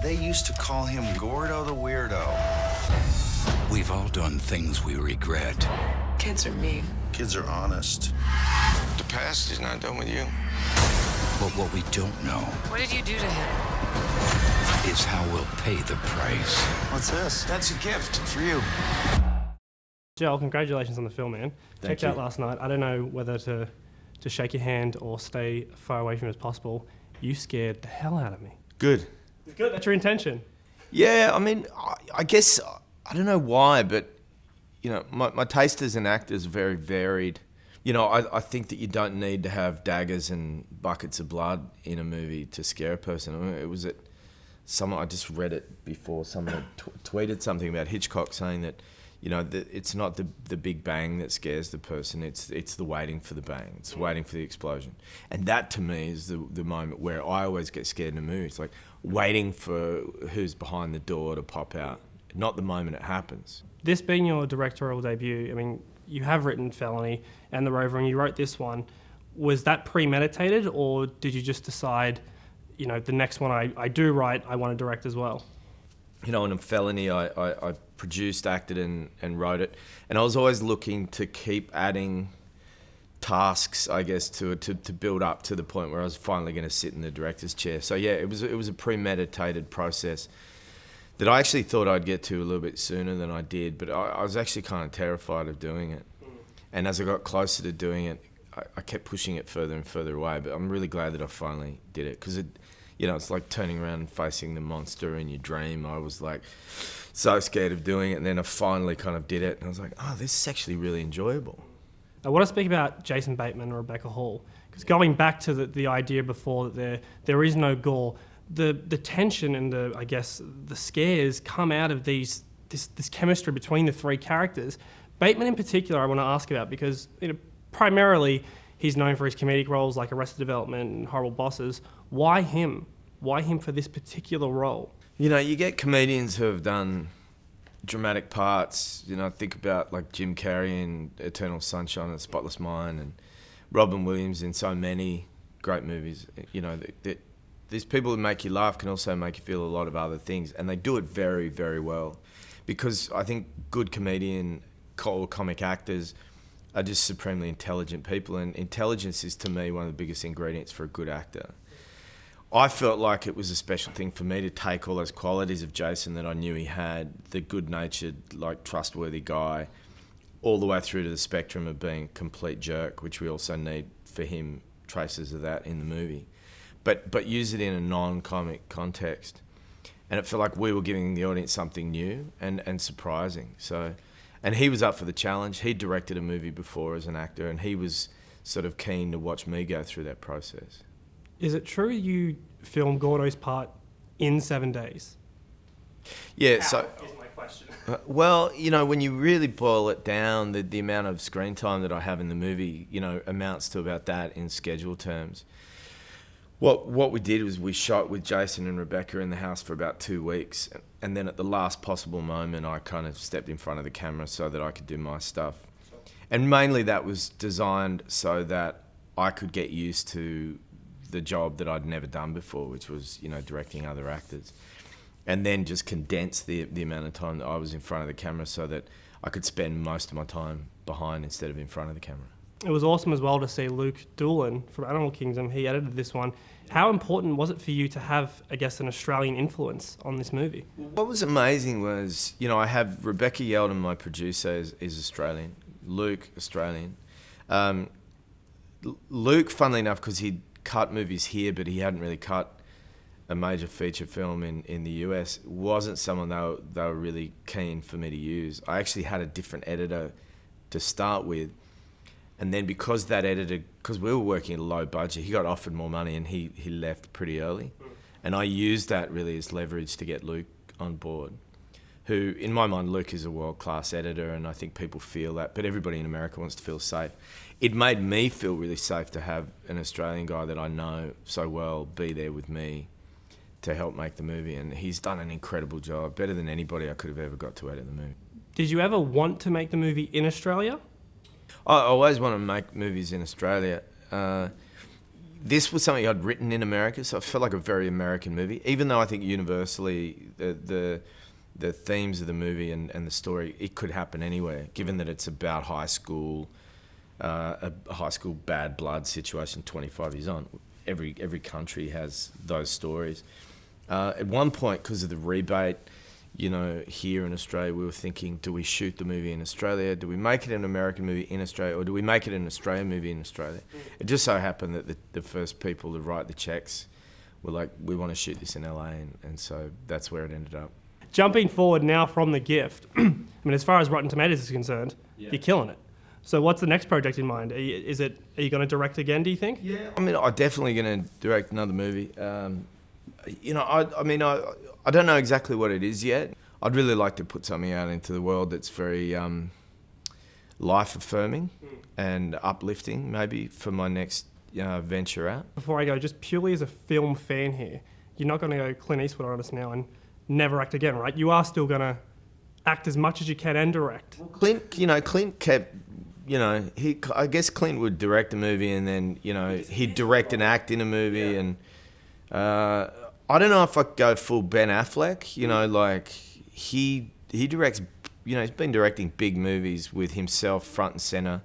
They used to call him Gordo the Weirdo. We've all done things we regret. Kids are mean. Kids are honest. The past is not done with you. But what we don't know What did you do to him? is how we'll pay the price. What's this? That's a gift for you. Joel, congratulations on the film, man. Thank Checked out you. last night. I don't know whether to shake your hand or stay far away from you as possible. You scared the hell out of me. Good. Good, that's your intention. Yeah, I mean, I guess, I don't know why, but, you know, my taste as an actor is very varied. You know, I think that you don't need to have daggers and buckets of blood in a movie to scare a person. I mean, it was I just read it before, someone had tweeted something about Hitchcock saying that, you know, it's not the big bang that scares the person, it's the waiting for the bang, it's waiting for the explosion. And that to me is the moment where I always get scared in a movie. It's like waiting for who's behind the door to pop out, not the moment it happens. This being your directorial debut, I mean, you have written Felony and The Rover, and you wrote this one. Was that premeditated, or did you just decide, you know, the next one I do write, I want to direct as well? You know, in a Felony, I produced, acted, and wrote it. And I was always looking to keep adding tasks, I guess, to it, to build up to the point where I was finally going to sit in the director's chair. So yeah, it was a premeditated process that I actually thought I'd get to a little bit sooner than I did, but I was actually kind of terrified of doing it. And as I got closer to doing it, I kept pushing it further and further away, but I'm really glad that I finally did it, because you know, it's like turning around and facing the monster in your dream. I was like so scared of doing it, and then I finally kind of did it, and I was like, oh, this is actually really enjoyable. I want to speak about Jason Bateman and Rebecca Hall, because going back to the idea before that there is no gore, the tension and the scares come out of this chemistry between the three characters. Bateman in particular I want to ask about, because, you know, primarily he's known for his comedic roles like Arrested Development and Horrible Bosses. Why him? Why him for this particular role? You know, you get comedians who have done dramatic parts. You know, think about like Jim Carrey in Eternal Sunshine of the Spotless Mind, and Robin Williams in so many great movies. You know, these people who make you laugh can also make you feel a lot of other things, and they do it very, very well. Because I think good comedian or comic actors are just supremely intelligent people, and intelligence is, to me, one of the biggest ingredients for a good actor. I felt like it was a special thing for me to take all those qualities of Jason that I knew he had, the good-natured, like, trustworthy guy, all the way through to the spectrum of being a complete jerk, which we also need for him, traces of that in the movie. But use it in a non-comic context. And it felt like we were giving the audience something new and surprising. So, and he was up for the challenge. He directed a movie before as an actor, and he was sort of keen to watch me go through that process. Is it true you filmed Gordo's part in 7 days? Yeah, so... is my question. Well, you know, when you really boil it down, the amount of screen time that I have in the movie, you know, amounts to about that in schedule terms. What we did was we shot with Jason and Rebecca in the house for about 2 weeks, and then at the last possible moment I kind of stepped in front of the camera so that I could do my stuff. And mainly that was designed so that I could get used to the job that I'd never done before, which was, you know, directing other actors. And then just condense the amount of time that I was in front of the camera so that I could spend most of my time behind instead of in front of the camera. It was awesome as well to see Luke Doolan from Animal Kingdom. He edited this one. How important was it for you to have, I guess, an Australian influence on this movie? What was amazing was, you know, I have Rebecca Yeldon, my producer, is Australian. Luke, Australian. Luke, funnily enough, because he'd cut movies here, but he hadn't really cut a major feature film in the US, wasn't someone they were really keen for me to use. I actually had a different editor to start with. And then because that editor, because we were working at a low budget, he got offered more money and he left pretty early. And I used that really as leverage to get Luke on board, who, in my mind, Luke is a world-class editor, and I think people feel that, but everybody in America wants to feel safe. It made me feel really safe to have an Australian guy that I know so well be there with me to help make the movie, and he's done an incredible job, better than anybody I could have ever got to edit the movie. Did you ever want to make the movie in Australia? I always want to make movies in Australia. this was something I'd written in America, so it felt like a very American movie. Even though I think universally the themes of the movie and the story, it could happen anywhere, given that it's about high school, a high school bad blood situation 25 years on. Every country has those stories. At one point, because of the rebate, you know, here in Australia, we were thinking, do we shoot the movie in Australia? Do we make it an American movie in Australia? Or do we make it an Australian movie in Australia? It just so happened that the first people to write the checks were like, we want to shoot this in LA. And so that's where it ended up. Jumping forward now from The Gift, I mean, as far as Rotten Tomatoes is concerned, you're killing it. So what's the next project in mind? Are you going to direct again, do you think? Yeah, I mean, I'm definitely going to direct another movie. You know, I don't know exactly what it is yet. I'd really like to put something out into the world that's very life-affirming and uplifting, maybe, for my next venture out. Before I go, just purely as a film fan here, you're not going to go Clint Eastwood on us now and never act again, right? You are still going to act as much as you can and direct. Clint kept, I guess Clint would direct a movie and then, he'd direct and act in a movie and... I don't know if I could go full Ben Affleck, he directs, he's been directing big movies with himself front and center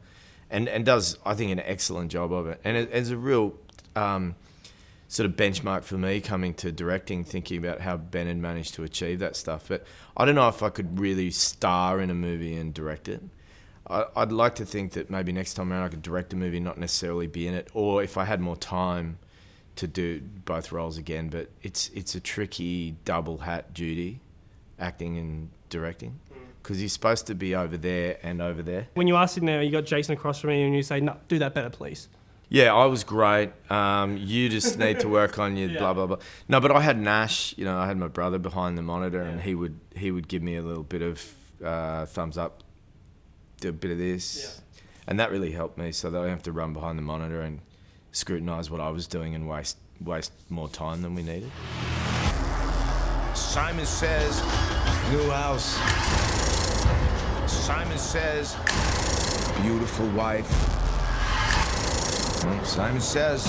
and does, I think, an excellent job of it. And it's a real sort of benchmark for me coming to directing, thinking about how Ben had managed to achieve that stuff. But I don't know if I could really star in a movie and direct it. I'd like to think that maybe next time around I could direct a movie, not necessarily be in it, or if I had more time to do both roles again, but it's a tricky double hat duty, acting and directing, because you're supposed to be over there and over there. When you are sitting there, you got Jason across from you and you say, no, do that better, please. Yeah, I was great. You just need to work on your blah, blah, blah. No, but I had Nash, I had my brother behind the monitor and he would give me a little bit of thumbs up, do a bit of this. Yeah. And that really helped me so that I don't have to run behind the monitor and scrutinise what I was doing and waste more time than we needed. Simon Says, new house. Simon Says, beautiful wife. Simon Says.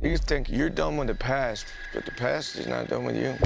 You think you're done with the past, but the past is not done with you.